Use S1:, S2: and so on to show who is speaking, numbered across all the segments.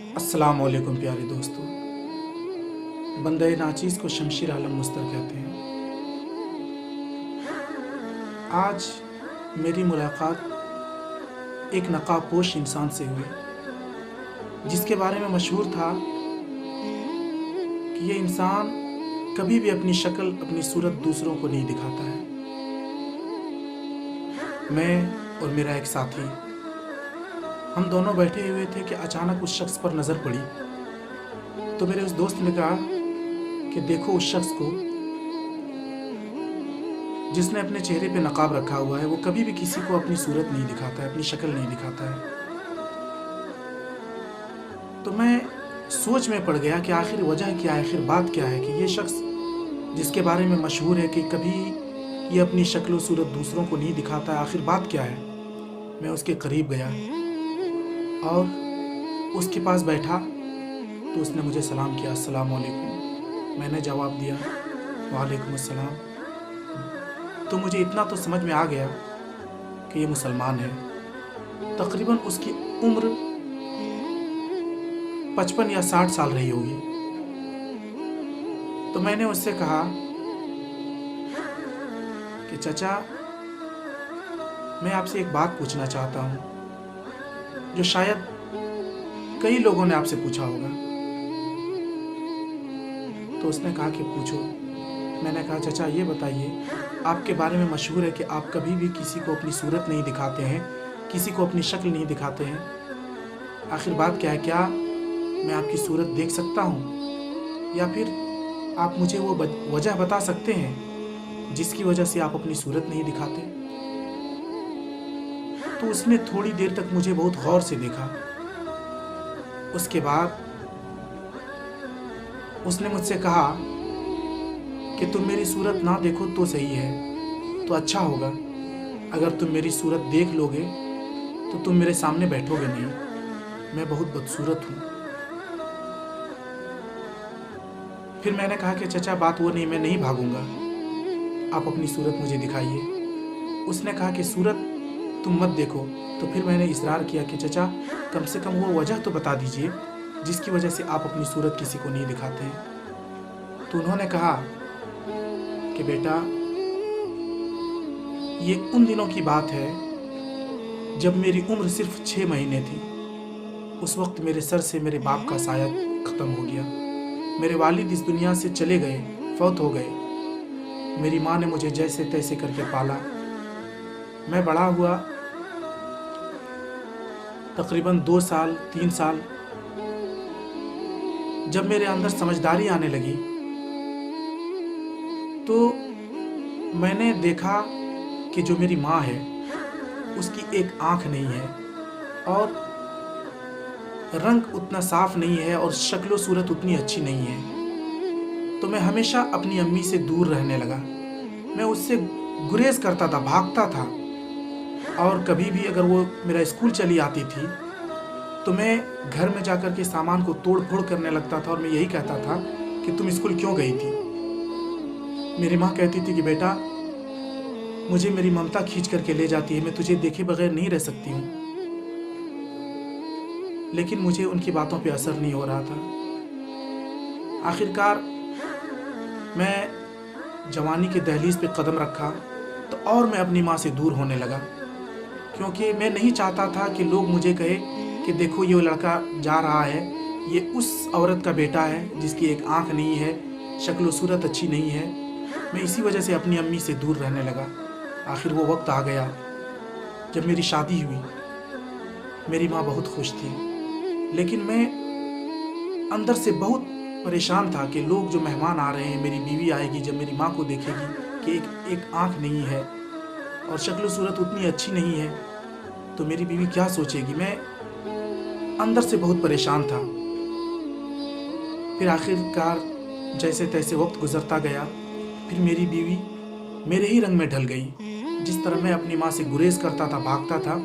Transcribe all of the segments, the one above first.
S1: अस्सलाम वालेकुम प्यारे दोस्तों। बंदे नाचीज़ को शमशीर आलम मुस्तर कहते हैं। आज मेरी मुलाकात एक नकाबपोश इंसान से हुई, जिसके बारे में मशहूर था कि ये इंसान कभी भी अपनी शक्ल, अपनी सूरत दूसरों को नहीं दिखाता है। मैं और मेरा एक साथी, हम दोनों बैठे हुए थे कि अचानक उस शख्स पर नज़र पड़ी। तो मेरे उस दोस्त ने कहा कि देखो उस शख्स को जिसने अपने चेहरे पे नकाब रखा हुआ है, वो कभी भी किसी को अपनी सूरत नहीं दिखाता है, अपनी शक्ल नहीं दिखाता है। तो मैं सोच में पड़ गया कि आखिर वजह क्या है, आखिर बात क्या है कि ये शख्स जिसके बारे में मशहूर है कि कभी ये अपनी शक्ल और सूरत दूसरों को नहीं दिखाता है, आखिर बात क्या है। मैं उसके करीब गया और उसके पास बैठा तो उसने मुझे सलाम किया, अस्सलाम वालेकुम। मैंने जवाब दिया, वालेकुम अस्सलाम। तो मुझे इतना तो समझ में आ गया कि ये मुसलमान है। तकरीबन उसकी उम्र 55 या 60 साल रही होगी। तो मैंने उससे कहा कि चाचा, मैं आपसे एक बात पूछना चाहता हूँ जो शायद कई लोगों ने आपसे पूछा होगा। तो उसने कहा कि पूछो। मैंने कहा चाचा ये बताइए, आपके बारे में मशहूर है कि आप कभी भी किसी को अपनी सूरत नहीं दिखाते हैं, किसी को अपनी शक्ल नहीं दिखाते हैं। आखिर बात क्या है? क्या मैं आपकी सूरत देख सकता हूँ, या फिर आप मुझे वो वजह बता सकते हैं जिसकी वजह से आप अपनी सूरत नहीं दिखाते? तो उसने थोड़ी देर तक मुझे बहुत गौर से देखा। उसके बाद उसने मुझसे कहा कि तुम मेरी सूरत ना देखो तो सही है, तो अच्छा होगा। अगर तुम मेरी सूरत देख लोगे तो तुम मेरे सामने बैठोगे नहीं, मैं बहुत बदसूरत हूँ। फिर मैंने कहा कि चाचा बात वो नहीं, मैं नहीं भागूंगा, आप अपनी सूरत मुझे दिखाइए। उसने कहा कि सूरत तुम मत देखो। तो फिर मैंने इसरार किया कि चाचा कम से कम वो वजह तो बता दीजिए जिसकी वजह से आप अपनी सूरत किसी को नहीं दिखाते हैं। तो उन्होंने कहा कि बेटा, ये उन दिनों की बात है जब मेरी उम्र सिर्फ 6 महीने थी। उस वक्त मेरे सर से मेरे बाप का साया ख़त्म हो गया। मेरे वालिद इस दुनिया से चले गए, फौत हो गए। मेरी माँ ने मुझे जैसे तैसे करके पाला। मैं बड़ा हुआ, तकरीबन 2 साल 3 साल। जब मेरे अंदर समझदारी आने लगी तो मैंने देखा कि जो मेरी माँ है उसकी एक आँख नहीं है और रंग उतना साफ नहीं है और शक्ल सूरत उतनी अच्छी नहीं है। तो मैं हमेशा अपनी अम्मी से दूर रहने लगा। मैं उससे गुरेज करता था, भागता था। और कभी भी अगर वो मेरा स्कूल चली आती थी तो मैं घर में जाकर के सामान को तोड़ फोड़ करने लगता था और मैं यही कहता था कि तुम स्कूल क्यों गई थी। मेरी माँ कहती थी कि बेटा, मुझे मेरी ममता खींच करके ले जाती है, मैं तुझे देखे बगैर नहीं रह सकती हूँ। लेकिन मुझे उनकी बातों पे असर नहीं हो रहा था। आखिरकार मैं जवानी के दहलीज पे कदम रखा तो और मैं अपनी माँ से दूर होने लगा, क्योंकि मैं नहीं चाहता था कि लोग मुझे कहे कि देखो ये लड़का जा रहा है, ये उस औरत का बेटा है जिसकी एक आँख नहीं है, शक्ल सूरत अच्छी नहीं है। मैं इसी वजह से अपनी अम्मी से दूर रहने लगा। आखिर वो वक्त आ गया जब मेरी शादी हुई। मेरी माँ बहुत खुश थी, लेकिन मैं अंदर से बहुत परेशान था कि लोग जो मेहमान आ रहे हैं, मेरी बीवी आएगी जब मेरी माँ को देखेगी कि एक आँख नहीं है और शक्ल सूरत उतनी अच्छी नहीं है, तो मेरी बीवी क्या सोचेगी। मैं अंदर से बहुत परेशान था। फिर आखिरकार जैसे तैसे वक्त गुजरता गया, फिर मेरी बीवी मेरे ही रंग में ढल गई। जिस तरह मैं अपनी माँ से गुरेज करता था, भागता था,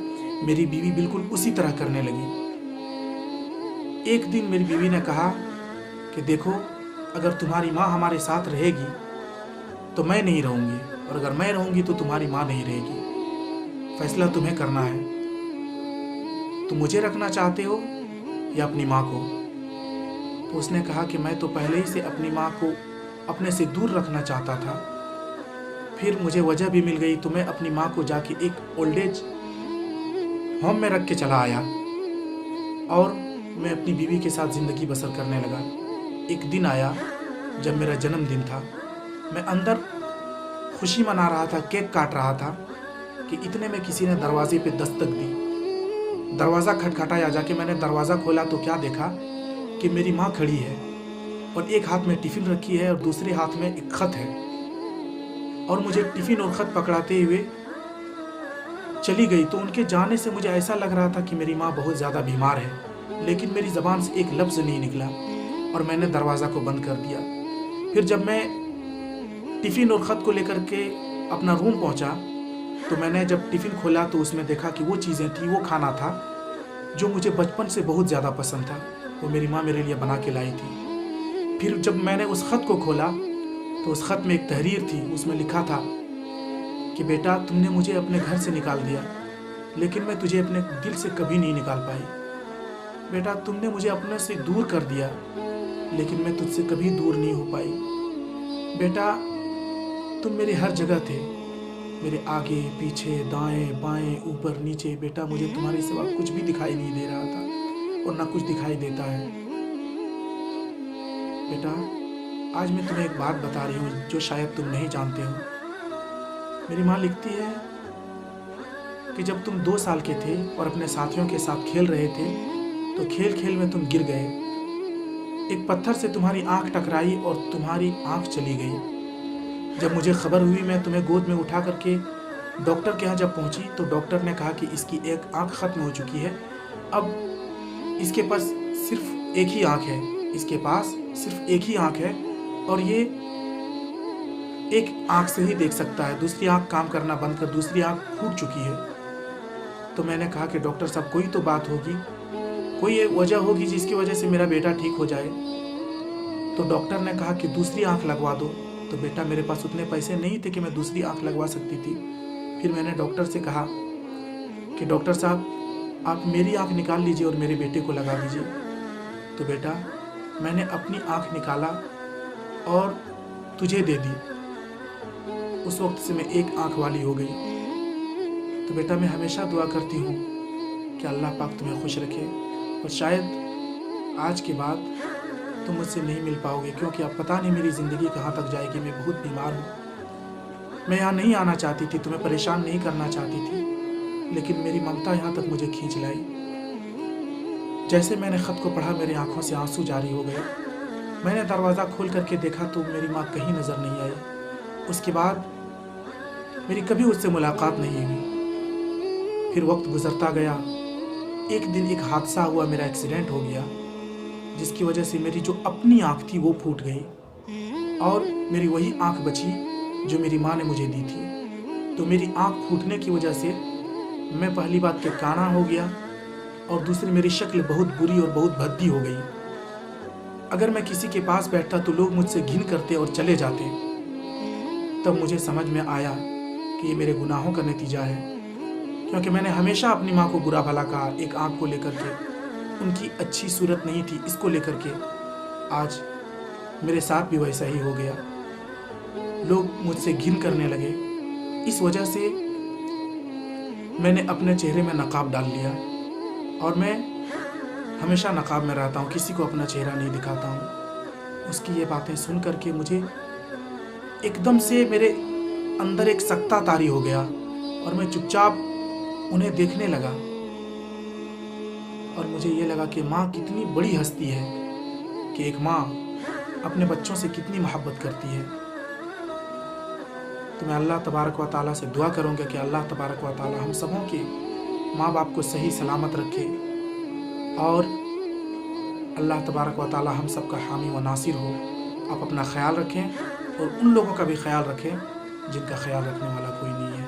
S1: मेरी बीवी बिल्कुल उसी तरह करने लगी। एक दिन मेरी बीवी ने कहा कि देखो, अगर तुम्हारी माँ हमारे साथ रहेगी तो मैं नहीं रहूँगी, और अगर मैं रहूँगी तो तुम्हारी माँ नहीं रहेगी। फैसला तुम्हें करना है। तुम मुझे रखना चाहते हो या अपनी माँ को? तो उसने कहा कि मैं तो पहले ही से अपनी माँ को अपने से दूर रखना चाहता था, फिर मुझे वजह भी मिल गई तो मैं अपनी माँ को जाके एक ओल्ड एज होम में रख के चला आया और मैं अपनी बीवी के साथ ज़िंदगी बसर करने लगा। एक दिन आया जब मेरा जन्मदिन था, मैं अंदर खुशी मना रहा था, केक काट रहा था कि इतने में किसी ने दरवाजे पे दस्तक दी। दरवाज़ा खटखटाया, जाके मैंने दरवाज़ा खोला तो क्या देखा कि मेरी माँ खड़ी है और एक हाथ में टिफ़िन रखी है और दूसरे हाथ में एक ख़त है, और मुझे टिफ़िन और ख़त पकड़ाते हुए चली गई। तो उनके जाने से मुझे ऐसा लग रहा था कि मेरी माँ बहुत ज़्यादा बीमार है, लेकिन मेरी ज़बान से एक लफ्ज़ नहीं निकला और मैंने दरवाज़ा को बंद कर दिया। फिर जब मैं टिफ़िन और ख़त को लेकर के अपना रूम पहुंचा तो मैंने जब टिफ़िन खोला तो उसमें देखा कि वो चीज़ें थी, वो खाना था जो मुझे बचपन से बहुत ज़्यादा पसंद था, वो मेरी माँ मेरे लिए बना के लाई थी। फिर जब मैंने उस ख़त को खोला तो उस ख़त में एक तहरीर थी, उसमें लिखा था कि बेटा तुमने मुझे अपने घर से निकाल दिया, लेकिन मैं तुझे अपने दिल से कभी नहीं निकाल पाई। बेटा तुमने मुझे अपने से दूर कर दिया, लेकिन मैं तुझसे कभी दूर नहीं हो पाई। बेटा तुम मेरे हर जगह थे, मेरे आगे पीछे दाएं बाएं ऊपर नीचे। बेटा मुझे तुम्हारे सिवा कुछ भी दिखाई नहीं दे रहा था और ना कुछ दिखाई देता है। बेटा आज मैं तुम्हें एक बात बता रही हूँ जो शायद तुम नहीं जानते हो। मेरी माँ लिखती है कि जब तुम 2 साल के थे और अपने साथियों के साथ खेल रहे थे तो खेल खेल में तुम गिर गए, एक पत्थर से तुम्हारी आंख टकराई और तुम्हारी आंख चली गई। जब मुझे खबर हुई मैं तुम्हें गोद में उठा करके डॉक्टर के यहाँ जब पहुँची तो डॉक्टर ने कहा कि इसकी एक आंख ख़त्म हो चुकी है, अब इसके पास सिर्फ एक ही आंख है, इसके पास सिर्फ एक ही आंख है और ये एक आंख से ही देख सकता है, दूसरी आंख काम करना बंद कर, दूसरी आंख फूट चुकी है। तो मैंने कहा कि डॉक्टर साहब कोई तो बात होगी, कोई ये वजह होगी जिसकी वजह से मेरा बेटा ठीक हो जाए। तो डॉक्टर ने कहा कि दूसरी आंख लगवा दो। तो बेटा मेरे पास उतने पैसे नहीं थे कि मैं दूसरी आंख लगवा सकती थी। फिर मैंने डॉक्टर से कहा कि डॉक्टर साहब आप मेरी आंख निकाल लीजिए और मेरे बेटे को लगा दीजिए। तो बेटा मैंने अपनी आंख निकाला और तुझे दे दी। उस वक्त से मैं एक आंख वाली हो गई। तो बेटा मैं हमेशा दुआ करती हूँ कि अल्लाह पाक तुम्हें खुश रखे, और शायद आज के बाद तुम मुझसे नहीं मिल पाओगे, क्योंकि अब पता नहीं मेरी ज़िंदगी कहाँ तक जाएगी। मैं बहुत बीमार हूँ, मैं यहाँ नहीं आना चाहती थी, तुम्हें परेशान नहीं करना चाहती थी, लेकिन मेरी ममता यहाँ तक मुझे खींच लाई। जैसे मैंने ख़त को पढ़ा मेरी आंखों से आंसू जारी हो गए। मैंने दरवाज़ा खोल करके देखा तो मेरी माँ कहीं नज़र नहीं आई। उसके बाद मेरी कभी उससे मुलाकात नहीं हुई। फिर वक्त गुजरता गया। एक दिन एक हादसा हुआ, मेरा एक्सीडेंट हो गया, जिसकी वजह से मेरी जो अपनी आँख थी वो फूट गई और मेरी वही आँख बची जो मेरी माँ ने मुझे दी थी। तो मेरी आँख फूटने की वजह से मैं पहली बात के काना हो गया और दूसरी मेरी शक्ल बहुत बुरी और बहुत भद्दी हो गई। अगर मैं किसी के पास बैठता तो लोग मुझसे घिन करते और चले जाते। तब मुझे समझ में आया कि ये मेरे गुनाहों का नतीजा है, क्योंकि मैंने हमेशा अपनी माँ को बुरा भला कहा, एक आँख को लेकर के। उनकी अच्छी सूरत नहीं थी, इसको लेकर के आज मेरे साथ भी वैसा ही हो गया। लोग मुझसे घिन करने लगे। इस वजह से मैंने अपने चेहरे में नकाब डाल लिया और मैं हमेशा नकाब में रहता हूँ, किसी को अपना चेहरा नहीं दिखाता हूँ। उसकी ये बातें सुन करके मुझे एकदम से मेरे अंदर एक सख्ता तारी हो गया और मैं चुपचाप उन्हें देखने लगा और मुझे ये लगा कि माँ कितनी बड़ी हस्ती है, कि एक माँ अपने बच्चों से कितनी मोहब्बत करती है। तो मैं अल्लाह तबारक व तआला से दुआ करूँगा कि अल्लाह तबारक व तआला हम सबों के माँ बाप को सही सलामत रखे और अल्लाह तबारक व तआला हम सब का हामी व नासिर हो। आप अपना ख्याल रखें और उन लोगों का भी ख्याल रखें जिनका ख्याल रखने वाला कोई नहीं है।